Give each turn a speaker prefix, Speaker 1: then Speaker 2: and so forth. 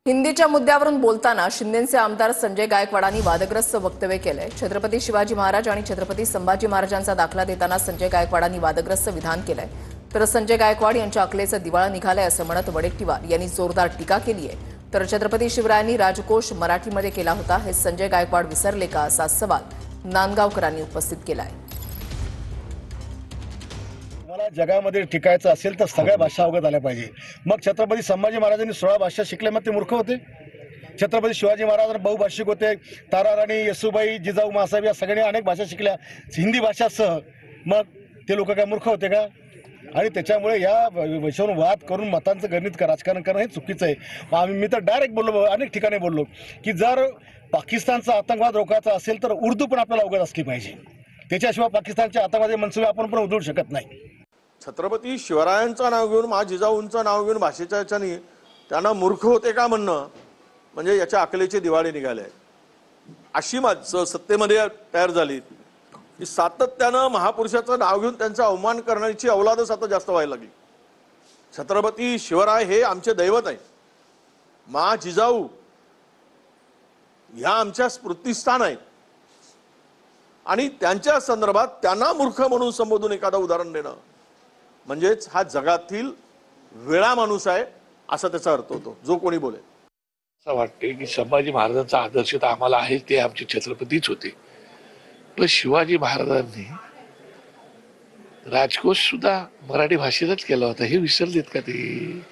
Speaker 1: हिंदीच्या मुद्द्यावरून बोलताना शिंदेचे आमदार संजय गायकवाडांनी वादग्रस्त वक्तव्य केलंय। छत्रपती शिवाजी महाराज आणि छत्रपती संभाजी महाराजांचा दाखला देताना संजय गायकवाडांनी वादग्रस्त विधान केलंय। तर संजय गायकवाड यांच्या अकलेचं दिवाळं निघालंय असं म्हणत वडेट्टीवार यांनी जोरदार टीका केली आहे। तर छत्रपती शिवरायांनी राजकोष मराठीमध्ये केला होता, हे संजय गायकवाड विसरले का, असा सवाल नांदगावकरांनी उपस्थित केलाय।
Speaker 2: मला जगामध्ये टिकायचं असेल तर सगळ्या भाषा अवगत आल्या पाहिजे। मग छत्रपती संभाजी महाराजांनी 16 भाषा शिकले, मग ते मूर्ख होते? छत्रपती शिवाजी महाराज बहुभाषिक होते। ताराराणी, येसुबाई, जिजाऊ मासाहेब या सगळ्यांनी अनेक भाषा शिकल्या हिंदी भाषासह। मग ते लोक काय मूर्ख होते का? आणि त्याच्यामुळे या विषयावर वाद करून मतांचं गणित राजकारण करणं हे चुकीचं आहे। मी तर डायरेक्ट बोललो, अनेक ठिकाणी बोललो की जर पाकिस्तानचा आतंकवाद रोखायचा असेल तर उर्दू पण आपल्याला अवगत असली पाहिजे। त्याच्याशिवाय पाकिस्तानच्या आतंकवादी मनसुबे आपण पण उधळू शकत नाही।
Speaker 3: छत्रपती शिवरायांचं नाव घेऊन जिजाऊंचं नाव घेऊन भाषेच्या याच्यानी त्यांना मूर्ख होते का म्हणणं म्हणजे याच्या अकलेचे दिवाळे निघाले। अशी माणसं सत्तेमध्ये तयार झाली की सातत्यानं महापुरुषाचं नाव घेऊन त्यांचा अवमान करण्याची अवलादच आता जास्त व्हायला लागली। छत्रपती शिवराय हे आमचे दैवत आहे। जिजाऊ ह्या आमच्या स्मृतिस्थान आहेत आणि त्यांच्या संदर्भात त्यांना मूर्ख म्हणून संबोधून एखादं उदाहरण देणं म्हणजेच हा जगातील वेळा माणूस आहे असा त्याचा अर्थ होतो जो कोणी बोलेल।
Speaker 4: असं वाटते की संभाजी महाराजांचा आदर्श तर आम्हाला आहे, ते आमचे छत्रपतीच होते, पण शिवाजी महाराजांनी राजकोष सुद्धा मराठी भाषेतच केला होता, हे विसरलेत का ते?